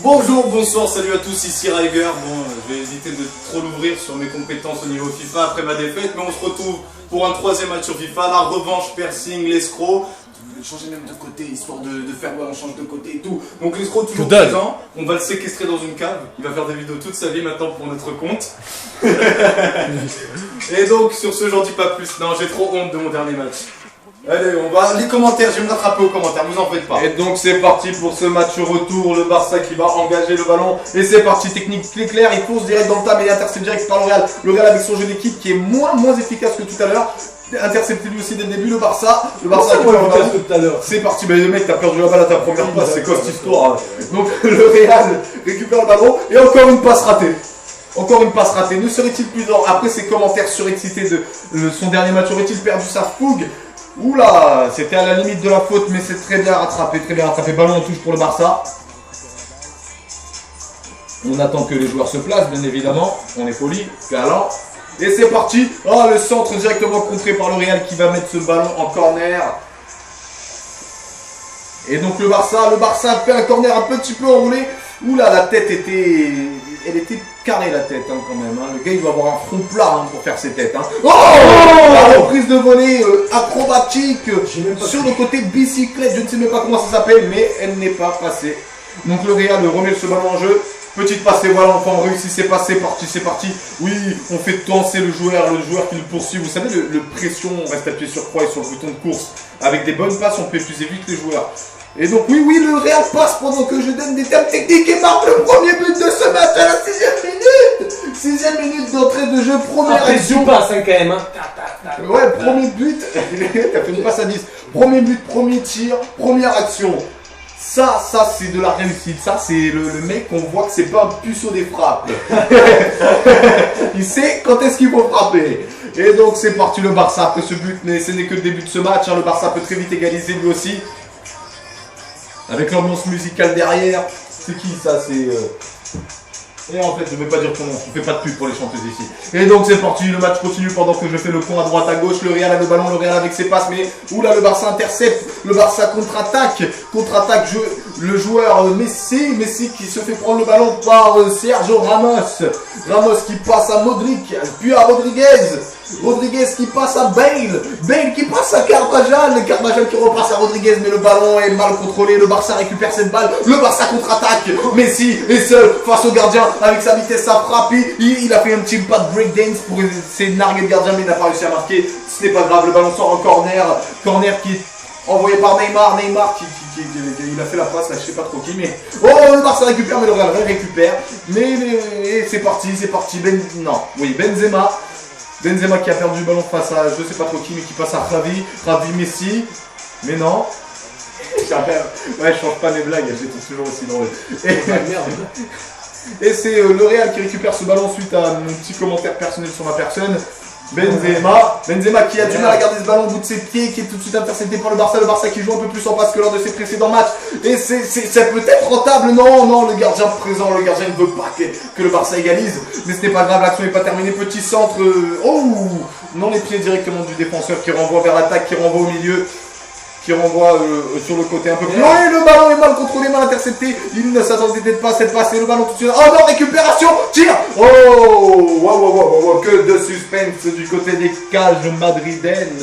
Bonjour, bonsoir, salut à tous, ici Riger. Bon, je vais éviter de trop l'ouvrir sur mes compétences au niveau FIFA après ma défaite, mais on se retrouve pour un troisième match sur FIFA, la revanche piercing, l'escroc. Je vais changer même de côté, histoire de faire ouais, on change de côté et tout. Donc l'escroc toujours présent, on va le séquestrer dans une cave, il va faire des vidéos toute sa vie maintenant pour notre compte. Et donc sur ce, j'en dis pas plus, non j'ai trop honte de mon dernier match. Allez, on va les commentaires, je vais me rattraper aux commentaires, vous en faites pas. Et donc c'est parti pour ce match retour, le Barça qui va engager le ballon. Et c'est parti, technique claire, il fonce direct dans le tas, mais il est intercepté direct par le Real. Le Real avec son jeu d'équipe qui est moins efficace que tout à l'heure. Intercepté lui aussi dès le début, le Barça qui tout à l'heure. C'est parti, mais le mec t'as perdu la balle à ta première passe, c'est quoi cette histoire? Donc le Real récupère le ballon et encore une passe ratée. Encore une passe ratée, ne serait-il plus dans après ses commentaires surexcités de son dernier match, aurait-il perdu sa fougue? Oula, c'était à la limite de la faute, mais c'est très bien rattrapé, ballon en touche pour le Barça. On attend que les joueurs se placent, bien évidemment, on est poli, galant. Et c'est parti, oh, le centre directement contré par le Real qui va mettre ce ballon en corner. Et donc le Barça fait un corner un petit peu enroulé. Oula, la tête était... Elle était carrée la tête hein, quand même. Hein. Le gars il doit avoir un front plat hein, pour faire ses têtes. Hein. Oh, la reprise de volée acrobatique sur le côté bicyclette. Je ne sais même pas comment ça s'appelle, mais elle n'est pas passée. Donc le Real remet ce ballon en jeu. Petite passe et voilà, enfin on réussit, c'est parti. Oui, on fait danser le joueur qui le poursuit. Vous savez, le pression, on reste appuyé sur croix et sur le bouton de course. Avec des bonnes passes, on peut épuiser vite les joueurs. Et donc oui, le Real passe pendant que je donne des termes techniques et marque le premier but de ce match à la 6e minute. 6e minute d'entrée de jeu, première action. Tu passes hein, quand même. Hein. Ouais, premier but. T'as fait une passe à 10. Premier but, premier tir, première action. Ça c'est de la réussite. Ça, c'est le mec qu'on voit que c'est pas un puceau des frappes. Il sait quand est-ce qu'il faut frapper. Et donc c'est parti le Barça après ce but, mais ce n'est que le début de ce match. Hein. Le Barça peut très vite égaliser lui aussi. Avec l'ambiance musicale derrière. C'est qui ça? Et en fait, je ne vais pas dire ton nom, on ne fait pas de pub pour les chanteuses ici. Et donc c'est parti, le match continue pendant que je fais le con à droite à gauche. Le Real a le ballon, le Real avec ses passes, mais oula, le Barça intercepte, le Barça contre-attaque, le joueur Messi qui se fait prendre le ballon par Sergio Ramos. Ramos qui passe à Modric, puis à Rodriguez qui passe à Bale qui passe à Carvajal qui repasse à Rodriguez, mais le ballon est mal contrôlé, le Barça récupère cette balle, le Barça contre-attaque, Messi est seul face au gardien, avec sa vitesse, sa frappe, il a fait un petit pas de breakdance pour essayer de narguer le gardien, mais il n'a pas réussi à marquer, ce n'est pas grave, le ballon sort en corner qui est envoyé par Neymar qui il a fait la passe, là je sais pas trop qui, mais oh le Barça récupère, mais le Real récupère, mais c'est parti, Benzema qui a perdu le ballon face à je sais pas trop qui, mais qui passe à Xavi, Messi, mais non. Ouais, je change pas mes blagues, j'étais toujours aussi drôle. Et c'est le Real qui récupère ce ballon suite à mon petit commentaire personnel sur ma personne. Benzema qui a du mal à garder ce ballon au bout de ses pieds, qui est tout de suite intercepté par le Barça qui joue un peu plus en passe que lors de ses précédents matchs. Et ça peut être rentable, non, le gardien présent, le gardien ne veut pas que le Barça égalise. Mais ce n'est pas grave, l'action n'est pas terminée, petit centre, non les pieds directement du défenseur qui renvoie vers l'attaque, qui renvoie au milieu. Qui renvoie sur le côté un peu plus. Oui, le ballon est mal contrôlé, mal intercepté. Il ne s'attendait peut-être pas à cette passe et le ballon tout de suite. Oh non, récupération, tir. Oh, wow, que de suspense du côté des cages madridiennes.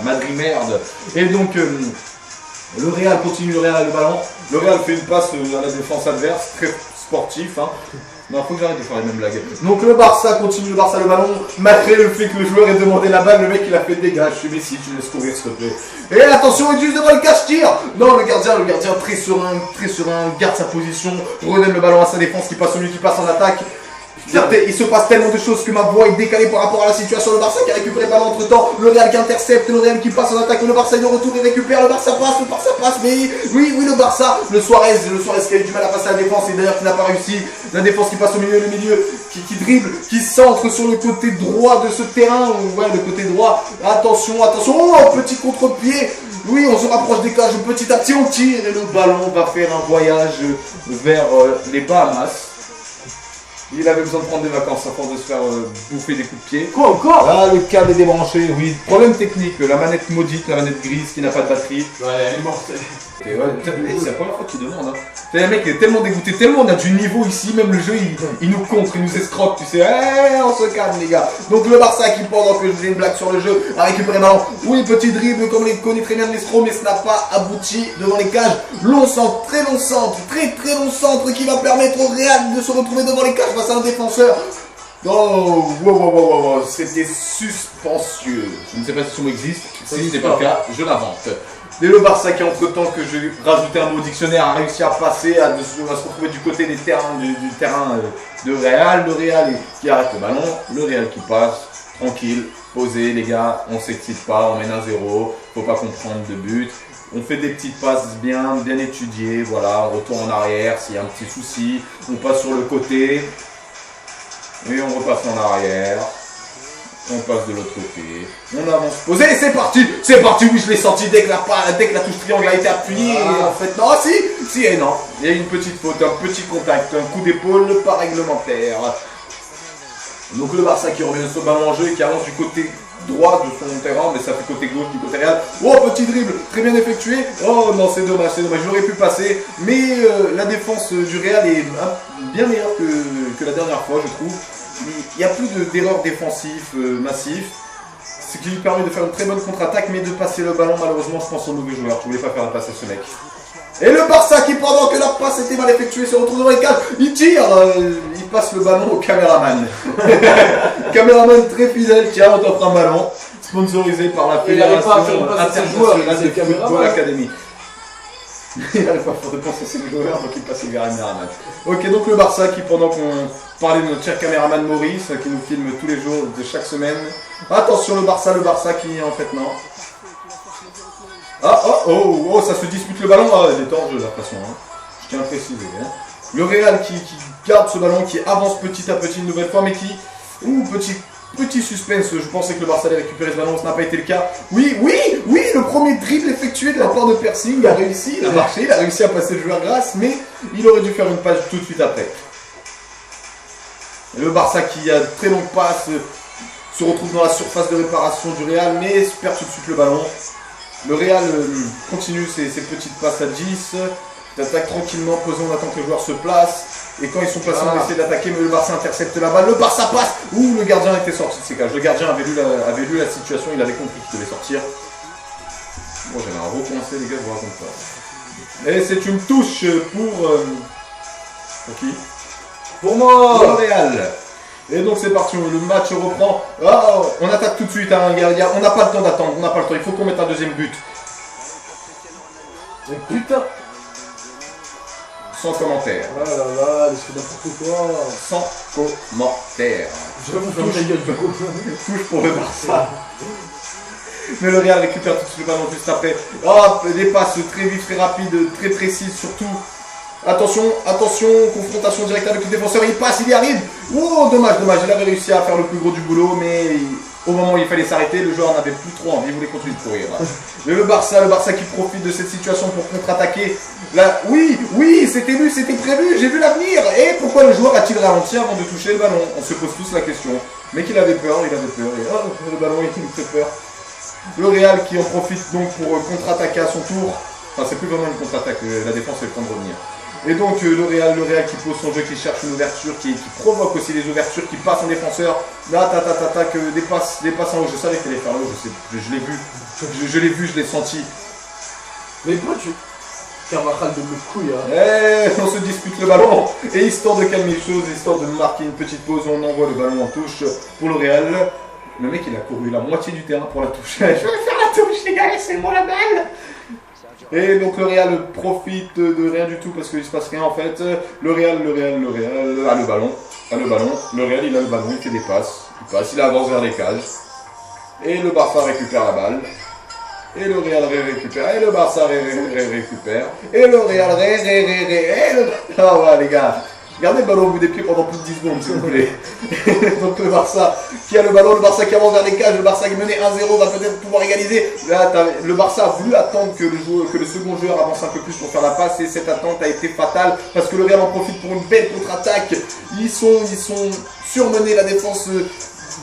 Madrid merde. Et donc le Real continue, le Real a le ballon. Le Real fait une passe à la défense adverse, très sportif. Hein. Non, faut que j'arrête de faire les mêmes blagues. Donc le Barça continue, le Barça le ballon, malgré le fait que le joueur ait demandé la balle, le mec il a fait dégage, je suis Messi, tu laisses courir s'il te plaît. Et attention, il est juste devant le cache-tir. Non, le gardien très serein, garde sa position, redonne le ballon à sa défense qui passe au milieu, qui passe en attaque. Il se passe tellement de choses que ma voix est décalée par rapport à la situation. Le Barça qui a récupéré le ballon entre temps, le Real qui intercepte, le Real qui passe en attaque, le Barça est de retour et récupère, le Barça passe, mais oui, le Barça, le Suarez qui a eu du mal à passer à la défense et d'ailleurs qui n'a pas réussi, la défense qui passe au milieu, le milieu qui dribble, qui centre sur le côté droit de ce terrain, ouais, le côté droit, attention, oh, petit contre-pied, oui, on se rapproche des cages, petit à petit on tire et le ballon va faire un voyage vers les Bahamas. Il avait besoin de prendre des vacances avant de se faire bouffer des coups de pied. Quoi encore? Ah, le câble est débranché, oui. Problème technique, la manette maudite, la manette grise qui n'a pas de batterie. Ouais, elle est morte. C'est la première fois que tu demandes. Hein. Le mec est tellement dégoûté, tellement on a du niveau ici, même le jeu il nous contre, il nous escroque, tu sais. On se calme les gars. Donc le Barça qui pendant que je fais une blague sur le jeu a récupéré le ballon. Oui, petit dribble comme les connaît très bien de l'Estro, mais ce n'a pas abouti devant les cages. Long centre, très long centre, très long centre qui va permettre au Real de se retrouver devant les cages face à un défenseur. Oh, wow, c'était suspensieux. Je ne sais pas si ce mot existe. Si ce n'est pas le cas, je l'invente. Et le Barça qui, entre-temps que j'ai rajouté un mot au dictionnaire, a réussi à passer, à se retrouver du côté des terrains, du terrain de Real. Le Real qui arrête le ballon, le Real qui passe, tranquille, posé les gars, on s'excite pas, on mène 1-0, faut pas comprendre de but. On fait des petites passes bien étudiées, voilà, on retourne en arrière s'il y a un petit souci, on passe sur le côté, et on repasse en arrière. On passe de l'autre côté, on avance posé, c'est parti, oui je l'ai senti dès que la touche triangle a été appuyée, en fait non, si et non, il y a une petite faute, un petit contact, un coup d'épaule pas réglementaire. Donc le Barça qui remet ce ballon en jeu et qui avance du côté droit de son terrain, mais ça fait côté gauche du côté Real. Oh, petit dribble, très bien effectué. Oh non, c'est dommage, j'aurais pu passer, mais la défense du Real est bien meilleure que la dernière fois je trouve. Il n'y a plus d'erreurs défensives massives, ce qui lui permet de faire une très bonne contre-attaque, mais de passer le ballon, malheureusement, je pense au mauvais joueur. Je voulais pas faire la passe à ce mec. Et le Barça qui, pendant que la passe était mal effectuée, se retrouve devant les cages, il tire, il passe le ballon au caméraman. Caméraman très fidèle, tiens, on t'offre un ballon, sponsorisé par la Fédération internationale de football académie. Il n'arrive pas à faire de penser ses joueurs, donc il passe au caméraman. Ok, donc le Barça qui, pendant qu'on parlait de notre cher caméraman Maurice, qui nous filme tous les jours de chaque semaine. Attention le Barça qui en fait non. Ça se dispute le ballon. Ah, il est hors jeu de la façon. Hein. Je tiens à préciser. Hein. Le Real qui garde ce ballon, qui avance petit à petit une nouvelle fois, mais qui... Petit suspense, je pensais que le Barça allait récupérer ce ballon, ce n'a pas été le cas. Oui, le premier dribble effectué de la part de Persing, il a réussi, il a marché, il a réussi à passer le joueur grâce, mais il aurait dû faire une passe tout de suite après. Le Barça qui a très longue passe, se retrouve dans la surface de réparation du Real, mais perd tout de suite le ballon. Le Real continue ses petites passes à 10, il attaque tranquillement, posé, on attend que le joueur se place. Et quand ils sont placés, on essaie d'attaquer, mais le Barça intercepte la balle. Le Barça passe. Ouh, le gardien était sorti de ses cages. Le gardien avait lu la situation, il avait compris qu'il devait sortir. Bon, j'avais un recoincé, les gars, je vous raconte pas. Et c'est une touche pour qui? Pour moi. Le Real. Et donc c'est parti, le match reprend. Oh, on attaque tout de suite, hein, gars. On n'a pas le temps d'attendre, il faut qu'on mette un deuxième but. Mais putain. Sans commentaire. Oh là là, c'est n'importe quoi. Sans commentaire. Je vais vous faire ta gueule du coup. Touche pour le Barça. Mais le Real récupère tout de suite le ballon juste après. Hop, des passes très vives, très rapides, très précises surtout. Attention, confrontation directe avec le défenseur, il passe, il y arrive. Oh, dommage, il avait réussi à faire le plus gros du boulot, mais au moment où il fallait s'arrêter, le joueur n'avait plus trop envie, il voulait continuer de courir. Mais le Barça qui profite de cette situation pour contre-attaquer. Là, oui, c'était lui, c'était prévu, j'ai vu l'avenir. Et pourquoi le joueur a-t-il ralenti avant de toucher le ballon? On se pose tous la question. Mais qu'il avait peur, et le ballon, il nous fait peur. Le Real qui en profite donc pour contre-attaquer à son tour. Enfin, c'est plus vraiment une contre-attaque, la défense est le temps de revenir. Et donc le Real qui pose son jeu, qui cherche une ouverture, qui provoque aussi les ouvertures, qui passe en défenseur. Là, que des passes en haut. Je savais qu'il allait faire l'eau, je l'ai vu, je l'ai senti. Mais pourquoi tu... Carvajal de me couille, hein. On se dispute le ballon. Et histoire de calmer les choses, histoire de marquer une petite pause, on envoie le ballon en touche pour le Real. Le mec, il a couru la moitié du terrain pour la touche. Je vais faire la touche, les gars, laissez-moi la balle. Et donc le Real profite de rien du tout parce qu'il se passe rien en fait. Le Real a le ballon. Le Real il a le ballon, il fait des passes. Il avance vers les cages. Et le Barça récupère la balle. Et le Real récupère. Et le Barça récupère. Et le Real et le... Ah ouais les gars. Gardez le ballon au bout des pieds pendant plus de 10 secondes s'il vous plaît. Donc le Barça qui a le ballon, le Barça qui avance vers les cages, le Barça qui menait 1-0 va peut-être pouvoir égaliser. Là, le Barça a voulu attendre que le second joueur avance un peu plus pour faire la passe et cette attente a été fatale parce que le Real en profite pour une belle contre-attaque. Ils sont surmenés, la défense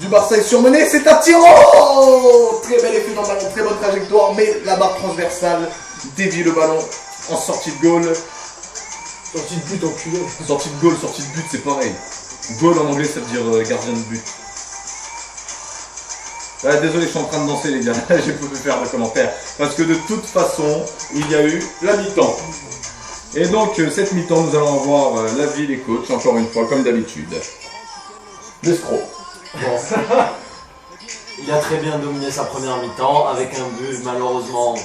du Barça est surmenée, c'est un tir. Oh, très bel effet dans le ballon, très bonne trajectoire, mais la barre transversale dévie le ballon en sortie de goal. Sortie de but enculé. Sortie de goal, sortie de but, c'est pareil. Goal en anglais, ça veut dire gardien de but. Ah, désolé, je suis en train de danser, les gars. J'ai pas pu faire de commentaires. Parce que de toute façon, il y a eu la mi-temps. Et donc, cette mi-temps, nous allons avoir l'avis des coachs, encore une fois, comme d'habitude. L'escroc. Bon. Il a très bien dominé sa première mi-temps avec un but. Malheureusement,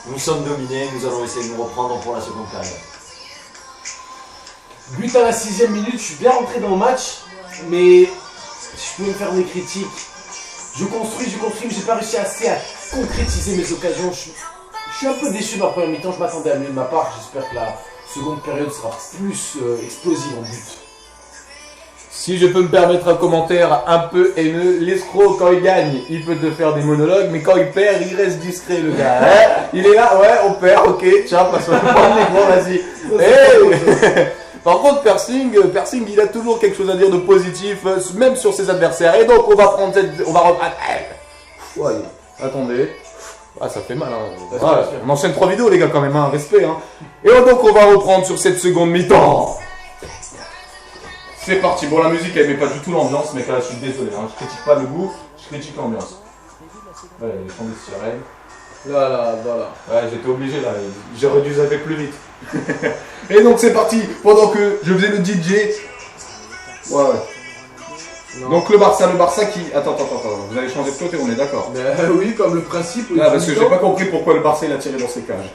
nous sommes dominés. Nous allons essayer de nous reprendre pour la seconde période. But à la 6ème minute, je suis bien rentré dans le match, mais si je pouvais me faire des critiques, je construis, mais j'ai pas réussi assez à concrétiser mes occasions. Je suis un peu déçu de ma première mi-temps, je m'attendais à mieux de ma part. J'espère que la seconde période sera plus explosive en but. Si je peux me permettre un commentaire un peu haineux, l'escroc quand il gagne, il peut te faire des monologues, mais quand il perd, il reste discret le gars. Hein, il est là, ouais, on perd, ok, tiens, passe-moi le premier, bon, vas-y. Hey. Par contre, Persing, il a toujours quelque chose à dire de positif, même sur ses adversaires. Et donc, on va prendre cette... On va reprendre... Ouais, attendez. Ah, ça fait mal, hein. Ouais, on enchaîne 3 vidéos, les gars, quand même, hein. Respect, hein. Et donc, on va reprendre sur cette seconde mi-temps. C'est parti. Bon, la musique, elle met pas du tout l'ambiance, mais là, je suis désolé. Hein. Je critique pas le goût, je critique l'ambiance. Ouais, les chants des sirènes. Voilà. Ouais, j'étais obligé, là. J'aurais dû zapper plus vite. Et donc, c'est parti. Pendant que je faisais le DJ. Ouais. Non. Donc, le Barça qui... Attends. Vous allez changer de côté, on est d'accord? Oui, comme le principe. Ah, parce que j'ai pas compris pourquoi le Barça, il a tiré dans ses cages.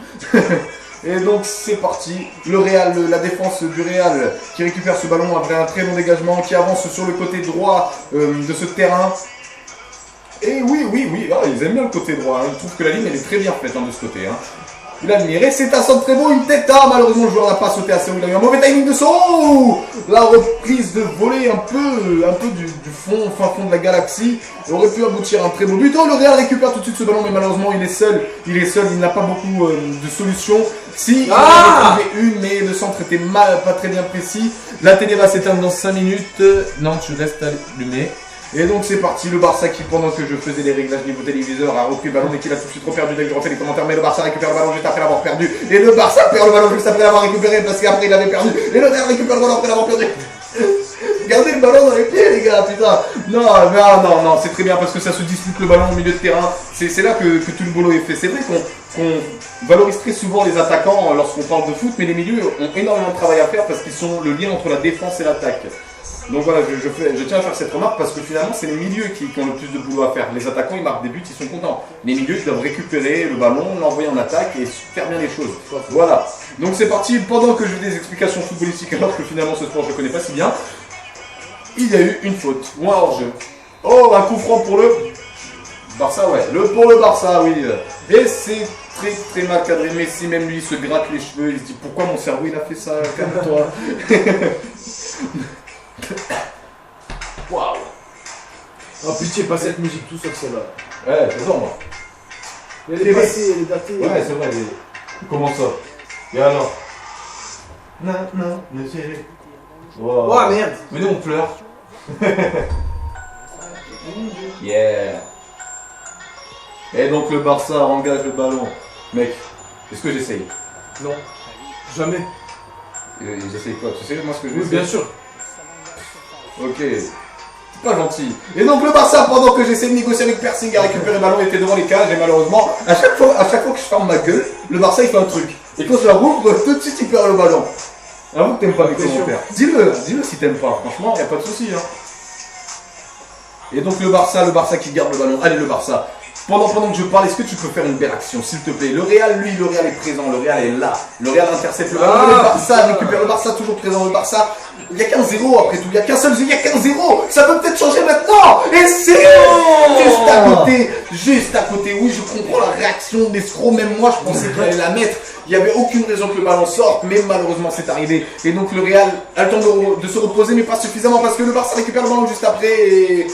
Et donc c'est parti, le Real, la défense du Real qui récupère ce ballon après un très bon dégagement, qui avance sur le côté droit de ce terrain. Et oui, ah, ils aiment bien le côté droit, hein. Ils trouvent que la ligne elle est très bien faite, hein, de ce côté. Hein. Il a admiré, c'est un centre très beau, une tête, ah, malheureusement le joueur n'a pas sauté assez haut, il a eu un mauvais timing de saut. Oh, la reprise de volée un peu du fin fond de la galaxie, aurait pu aboutir à un très beau but. Oh, le Real récupère tout de suite ce ballon, mais malheureusement il est seul, il n'a pas beaucoup de solutions. Si, il en a trouvé une, mais le centre était pas très bien précis. La télé va s'éteindre dans 5 minutes, non, tu restes allumé. Et donc c'est parti, le Barça qui, pendant que je faisais les réglages niveau téléviseur, a repris le ballon et qu'il a tout de suite reperdu dès que je refais les commentaires, mais le Barça récupère le ballon juste après l'avoir perdu. Et le Barça perd le ballon juste après l'avoir récupéré parce qu'après il avait perdu. Et le Real récupère le ballon après l'avoir perdu. Gardez le ballon dans les pieds les gars, putain. Non, c'est très bien parce que ça se dispute le ballon au milieu de terrain. C'est là que tout le boulot est fait. C'est vrai qu'on valorise très souvent les attaquants lorsqu'on parle de foot, mais les milieux ont énormément de travail à faire parce qu'ils sont le lien entre la défense et l'attaque. Donc voilà, je tiens à faire cette remarque parce que finalement c'est les milieux qui ont le plus de boulot à faire. Les attaquants ils marquent des buts, ils sont contents. Les milieux ils doivent récupérer le ballon, l'envoyer en attaque et faire bien les choses. Voilà. Donc c'est parti, pendant que je fais des explications footballistiques alors que finalement ce sport je ne connais pas si bien, il y a eu une faute, ou un hors-jeu. Oh, un coup franc pour le Barça, ouais. Pour le Barça, oui. Et c'est très mal cadré. Messi, même lui, se gratte les cheveux. Il se dit pourquoi mon cerveau il a fait ça? Calme-toi. Waouh. Oh pitié, pas cette musique tout seul, celle-là. Ouais, c'est ça, moi. Elle est passée, elle est datée. Ouais, c'est vrai. Comment ça? Et alors? Non, monsieur. Wow. Oh merde. Mais nous on pleure. Yeah. Et donc le Barça engage le ballon. Mec, est-ce que j'essaye? Non. Jamais. J'essaye quoi? Tu sais moi ce que je vais Oui, bien sûr. Ok. C'est pas gentil. Et donc le Barça, pendant que j'essaie de négocier avec Persing à récupérer le ballon, était devant les cages et malheureusement, à chaque fois que je ferme ma gueule, le Barça il fait un truc. Et quand je la rouvre, tout de suite il perd le ballon. Avoue que t'aimes pas les commentaires. Dis-le si t'aimes pas. Franchement, y a pas de souci. Hein. Et donc le Barça qui garde le ballon. Allez le Barça. Pendant que je parle, est-ce que tu peux faire une belle action, s'il te plaît? Le Real est présent, le Real est là. Le Real intercepte le ballon, le Barça récupère, le Barça toujours présent, le Barça. Il n'y a qu'un 0 après tout, il n'y a qu'un seul 0, il n'y a qu'un 0. Ça peut peut-être changer maintenant. Et c'est juste à côté. Oui, je comprends la réaction d'Escroc, même moi je pensais qu'il allait la mettre. Il n'y avait aucune raison que le ballon sorte, mais malheureusement c'est arrivé. Et donc le Real a le temps de se reposer, mais pas suffisamment parce que le Barça récupère le ballon juste après. Et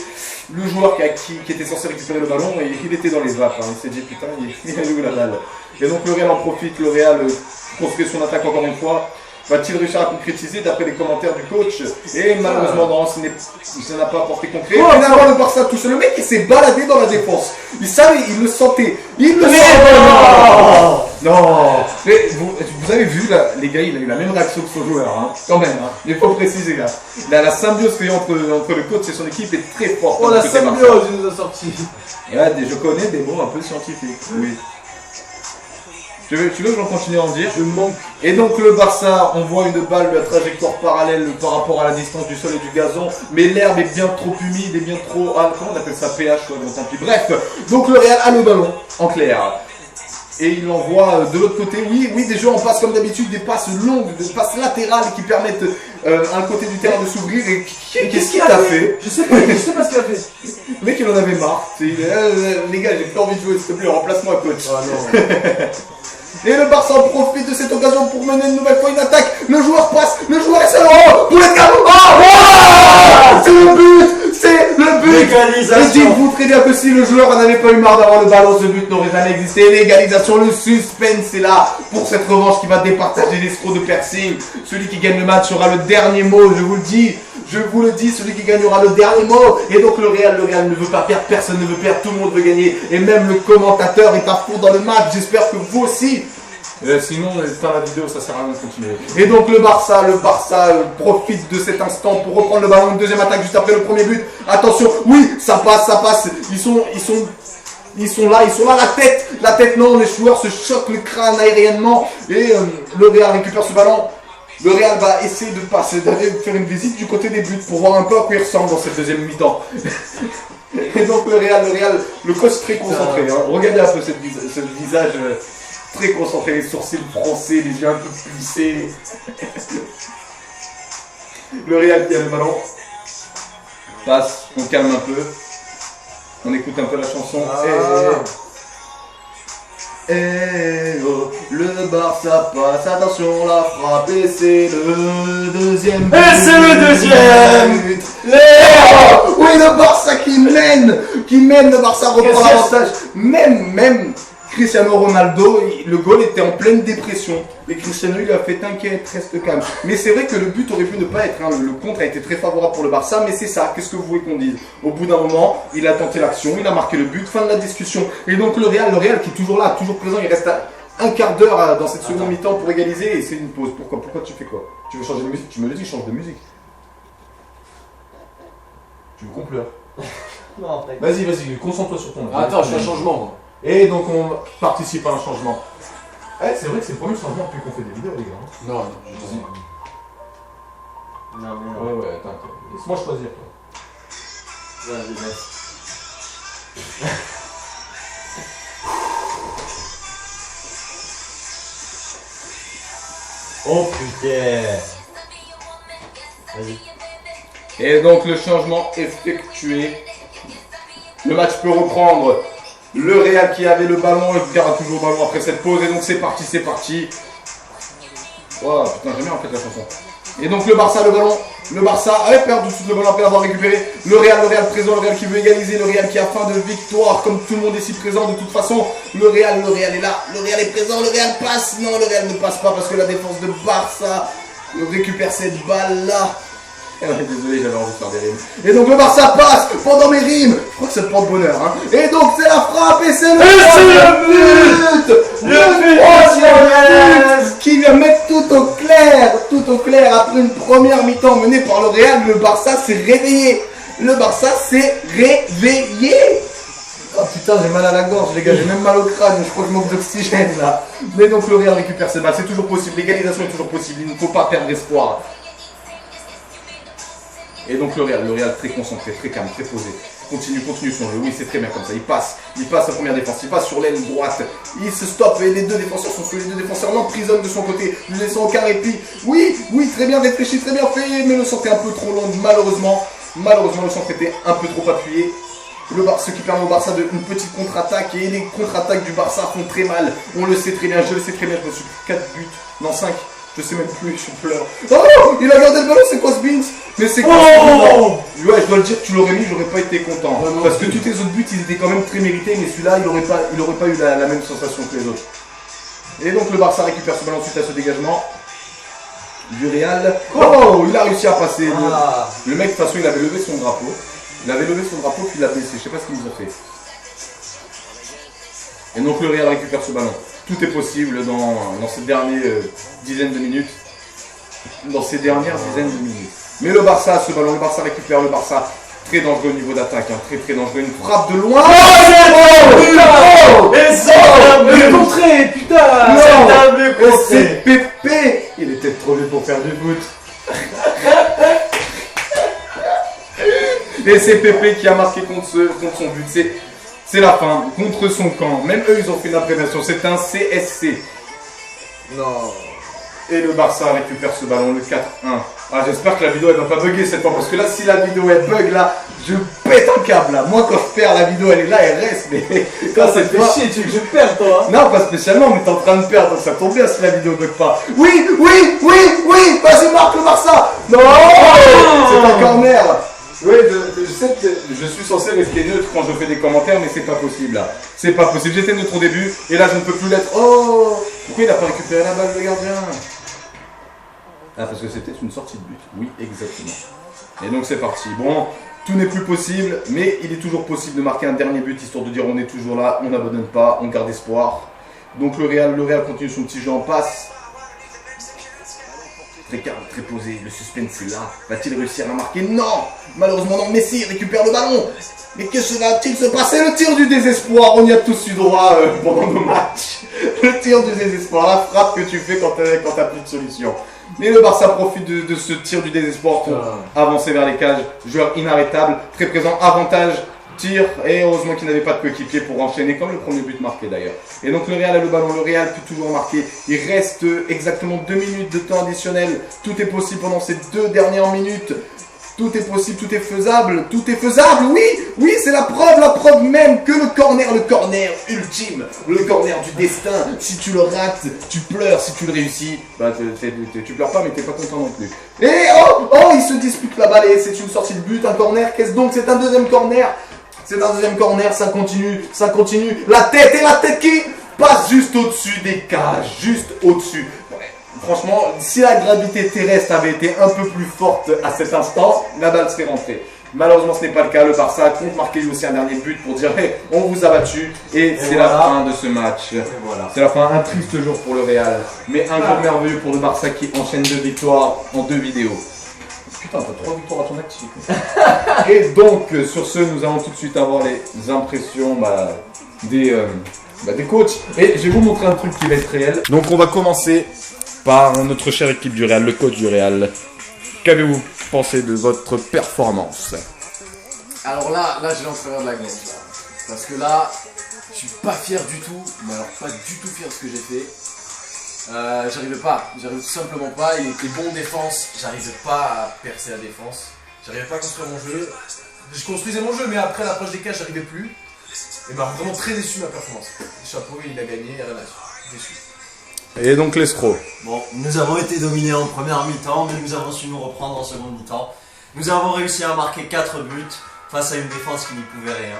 le joueur qui était censé récupérer le ballon, il était dans les vapes. Hein. Il s'est dit putain, il est où la balle? Et donc le Real en profite, le Real construit son attaque encore une fois. Va-t-il réussir à concrétiser d'après les commentaires du coach? Et malheureusement, non, ça n'a pas apporté concret. Oh, finalement, le Barça touche. Le mec, il s'est baladé dans la défense. Il savait, il le sentait. Il le sentait. Non. Mais vous avez vu, là, les gars, il a eu la même réaction que son joueur, hein. Quand même, hein. Il faut préciser, là. La symbiose qu'il y a entre le coach et son équipe est très forte. Oh, la symbiose, il nous a sorti. Je connais des mots un peu scientifiques. Oui. Tu veux que j'en continue à en dire? Je manque. Et donc le Barça envoie une balle de trajectoire parallèle par rapport à la distance du sol et du gazon, mais l'herbe est bien trop humide et bien trop... Ah, comment on appelle ça? pH, ouais, bon tant pis. Bref, donc le Real a le ballon, en clair. Et il envoie de l'autre côté, oui, des jeux en passe comme d'habitude, des passes longues, des passes latérales qui permettent à un côté du terrain de s'ouvrir. Et qu'est-ce qu'il a fait? Je sais pas ce qu'il a fait. Le mec, il en avait marre. Les gars, j'ai plus envie de jouer, s'il te plaît, remplace-moi, coach. Ah non. Et le Barça en profite de cette occasion pour mener une nouvelle fois une attaque. Le joueur passe, le joueur est seul. Oh, pour les gars. Oh, c'est le but. C'est le but. L'égalisation. Et dites-vous très bien que si le joueur en avait pas eu marre d'avoir le ballon, ce but n'aurait jamais existé. L'égalisation, le suspense est là pour cette revanche qui va départager l'escroc de Persing. Celui qui gagne le match aura le dernier mot, je vous le dis. Je vous le dis, celui qui gagnera le dernier mot. Et donc le Real ne veut pas perdre, personne ne veut perdre, tout le monde veut gagner. Et même le commentateur est à fond dans le match, j'espère que vous aussi. Sinon, fin la vidéo, ça sert à rien de continuer. Et donc le Barça profite de cet instant pour reprendre le ballon, une deuxième attaque juste après le premier but. Attention, oui, ça passe. Ils sont là, la tête non, les joueurs se choquent le crâne aériennement. Et le Real récupère ce ballon. Le Real va essayer d'aller faire une visite du côté des buts pour voir un peu à quoi il ressemble dans cette deuxième mi-temps. Et donc le Real, le coach très concentré. Hein. Regardez un peu ce visage très concentré, les sourcils froncés, les yeux un peu plissés. Le Real qui a le ballon. Passe, on calme un peu. On écoute un peu la chanson. Oh, le Barça passe, attention la frappe et c'est le deuxième but. Et c'est le deuxième. Oh, oui, le Barça qui mène, le Barça reprend l'avantage. Même Cristiano Ronaldo, le goal était en pleine dépression. Et Cristiano, il a fait t'inquiète, reste calme. Mais c'est vrai que le but aurait pu ne pas être. Hein. Le contre a été très favorable pour le Barça, mais c'est ça. Qu'est-ce que vous voulez qu'on dise? Au bout d'un moment, il a tenté l'action, il a marqué le but, fin de la discussion. Et donc le Real qui est toujours là, toujours présent, il reste à un quart d'heure dans cette seconde mi-temps pour égaliser et c'est une pause. Pourquoi tu fais quoi? Tu veux changer de musique? Tu me le dis, change de musique. Tu veux qu'on pleure? Non, Vas-y, concentre-toi sur ton. Attends, je fais un changement, moi. Et donc on participe à un changement. C'est vrai que c'est le premier changement depuis qu'on fait des vidéos, les gars. Non, Non. Ouais, attends. Laisse-moi choisir, toi. Vas-y, laisse. Oh putain. Vas-y. Et donc le changement effectué. Le match peut reprendre. Le Real qui avait le ballon, il garde toujours le ballon après cette pause. Et donc c'est parti. Oh putain, j'aime bien en fait la chanson. Et donc le Barça avait perdu tout le ballon après l'avoir récupéré. Le Real présent, le Real qui veut égaliser, le Real qui a faim de victoire, comme tout le monde est si présent de toute façon. Le Real est là, le Real est présent, le Real passe. Non, le Real ne passe pas parce que la défense de Barça récupère cette balle là. Désolé, j'avais envie de faire des rimes. Et donc le Barça passe pendant mes rimes. Je crois que ça te porte bonheur. Hein. Et donc c'est la frappe et c'est le but. Le but qui vient mettre tout au clair après une première mi-temps menée par le Real. Le Barça s'est réveillé. Oh putain, j'ai mal à la gorge, les gars, j'ai même mal au crâne, je crois que je manque d'oxygène là. Mais donc le Real récupère cette balle, c'est toujours possible, l'égalisation est toujours possible, il ne faut pas perdre espoir. Et donc le Real très concentré, très calme, très posé. Continue son jeu, oui c'est très bien comme ça, il passe sa première défense, il passe sur l'aile droite, il se stoppe et les deux défenseurs sont sous les deux défenseurs, l'emprisonnent de son côté, lui laissant aucun répit. Oui, très bien réfléchi, très bien fait, mais le centre est un peu trop long, malheureusement le centre était un peu trop appuyé. Ce qui permet au Barça une petite contre-attaque et les contre-attaques du Barça font très mal. On le sait très bien, je me suis pris 4 buts, non 5. Je sais même plus, je pleure. Oh, il a gardé le ballon, c'est quoi ce Beans? Mais c'est quoi ce but? Ouais, je dois le dire, tu l'aurais mis, j'aurais pas été content. Parce que tous tes autres buts, ils étaient quand même très mérités, mais celui-là, il aurait pas eu la même sensation que les autres. Et donc le Barça récupère ce ballon suite à ce dégagement. du Real. Oh, il a réussi à passer. Ah. Le mec, de toute façon, il avait levé son drapeau. Il avait levé son drapeau, puis il l'a baissé. Je sais pas ce qu'il nous a fait. Et donc le Real récupère ce ballon. Tout est possible dans ces dernières dizaines de minutes. Dans ces dernières dizaines de minutes. Mais le Barça, ce ballon, le Barça récupère, le Barça. Très dangereux au niveau d'attaque, hein. Très très dangereux. Une frappe de loin. Et ça, Le contré, putain. c'est un but Et contré. c'est Pépé. Il était trop vieux pour faire du foot. Et c'est Pépé qui a marqué contre son but. C'est la fin, contre son camp. Même eux, ils ont fait une appréciation. C'est un CSC. Non. Et le Barça récupère ce ballon, le 4-1. Ah, j'espère que la vidéo elle va pas bugger cette fois. Parce que là, si la vidéo elle bug, là, je pète un câble là. Moi, quand je perds, la vidéo elle est là, elle reste. Mais quand Ça c'est te fait toi. chier, tu veux que je perde toi. Non, pas spécialement, mais t'es en train de perdre. Donc ça tombe bien si la vidéo bug pas. Oui. Vas-y, marque le Barça. Non, c'est un corner. Oui, je sais que je suis censé rester neutre quand je fais des commentaires, mais c'est pas possible là. C'est pas possible. J'étais neutre au début et là je ne peux plus l'être. Oh, pourquoi il a pas récupéré la balle, le gardien? Ah, parce que c'était une sortie de but. Oui, exactement. Et donc c'est parti. Bon, tout n'est plus possible, mais il est toujours possible de marquer un dernier but histoire de dire on est toujours là, on n'abandonne pas, on garde espoir. Donc le Real continue son petit jeu en passe. Très calme, très posé, le suspense est là. Va-t-il réussir à marquer? Non! Malheureusement non, Messi récupère le ballon. Mais que va-t-il se passer? Le tir du désespoir, on y a tous eu droit pendant nos matchs. Le tir du désespoir, la frappe que tu fais quand t'as plus de solution. Mais le Barça profite de ce tir du désespoir pour avancer vers les cages. Joueur inarrêtable, très présent, avantage, tir, et heureusement qu'il n'avait pas de coéquipier pour enchaîner, comme le premier but marqué d'ailleurs. Et donc le Real a le ballon, le Real peut toujours marquer. Il reste exactement 2 minutes de temps additionnel. Tout est possible pendant ces 2 dernières minutes. Tout est possible, tout est faisable, oui, c'est la preuve même que le corner ultime, le corner du destin. Si tu le rates, tu pleures, si tu le réussis, bah tu pleures pas mais t'es pas content non plus. Et oh, il se dispute la balle et c'est une sortie de but, un corner, qu'est-ce donc? C'est un deuxième corner, ça continue, la tête qui passe juste au-dessus des cages, juste au-dessus. Franchement, si la gravité terrestre avait été un peu plus forte à cet instant, la balle serait rentrée. Malheureusement, ce n'est pas le cas. Le Barça compte marquer lui aussi un dernier but pour dire hey, on vous a battu. Et c'est voilà. la fin de ce match. Voilà. C'est la fin, un triste jour pour le Real. Mais un jour merveilleux pour le Barça qui enchaîne 2 victoires en 2 vidéos. Putain, t'as 3 victoires à ton actif. Et donc, sur ce, nous allons tout de suite avoir les impressions des coachs. Et je vais vous montrer un truc qui va être réel. Donc, on va commencer par notre chère équipe du Real, le coach du Real. Qu'avez-vous pensé de votre performance? Alors là j'ai l'entraîneur de la glace là. Parce que là, je suis pas fier du tout, mais alors pas du tout fier de ce que j'ai fait. J'arrive tout simplement pas, il était bon en défense, j'arrivais pas à percer la défense, j'arrivais pas à construire mon jeu. Je construisais mon jeu, mais après l'approche des cages, j'arrivais plus. Et bah vraiment très déçu de ma performance. Chapeau, il a gagné, rien à dire. Déçu. Et donc l'escroc. Bon, nous avons été dominés en première mi-temps, mais nous avons su nous reprendre en seconde mi-temps. Nous avons réussi à marquer 4 buts face à une défense qui n'y pouvait rien.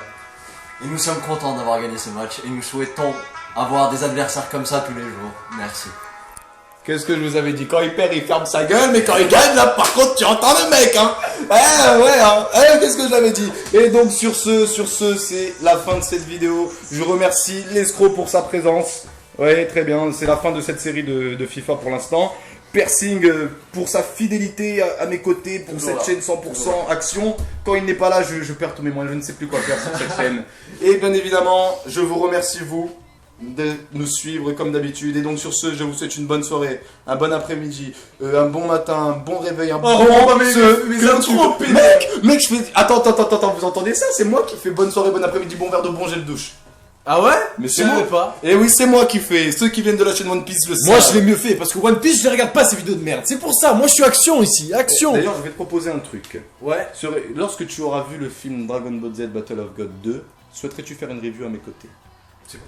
Et nous sommes contents d'avoir gagné ce match et nous souhaitons avoir des adversaires comme ça tous les jours. Merci. Qu'est-ce que je vous avais dit? Quand il perd, il ferme sa gueule, mais quand il gagne, là, par contre, tu entends le mec, hein. Qu'est-ce que je l'avais dit? Et donc, sur ce, c'est la fin de cette vidéo. Je remercie l'escroc pour sa présence. Ouais, très bien. C'est la fin de cette série de FIFA pour l'instant. Persing pour sa fidélité à mes côtés, pour Toujours cette là. chaîne 100% action. Quand il n'est pas là, je perds tous mes moyens, je ne sais plus quoi faire sur cette chaîne. Et bien évidemment, je vous remercie vous de nous suivre comme d'habitude. Et donc sur ce, je vous souhaite une bonne soirée, un bon après-midi, un bon matin, un bon réveil, un bon mec, je fais... Attends, vous entendez ça? C'est moi qui fais bonne soirée, bon après-midi, bon verre de bon gel douche. Ah ouais? Mais Je c'est moi. savais pas. Et oui, c'est moi qui fais. Ceux qui viennent de la chaîne One Piece le savent. Moi je l'ai mieux fait parce que One Piece je les regarde pas ces vidéos de merde. C'est pour ça, moi je suis action ici, action. D'ailleurs, je vais te proposer un truc. Ouais. Lorsque tu auras vu le film Dragon Ball Z Battle of God 2, souhaiterais-tu faire une review à mes côtés?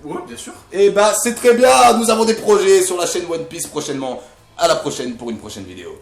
Ouais, bien sûr. Eh bah, c'est très bien. Nous avons des projets sur la chaîne One Piece prochainement. À la prochaine pour une prochaine vidéo.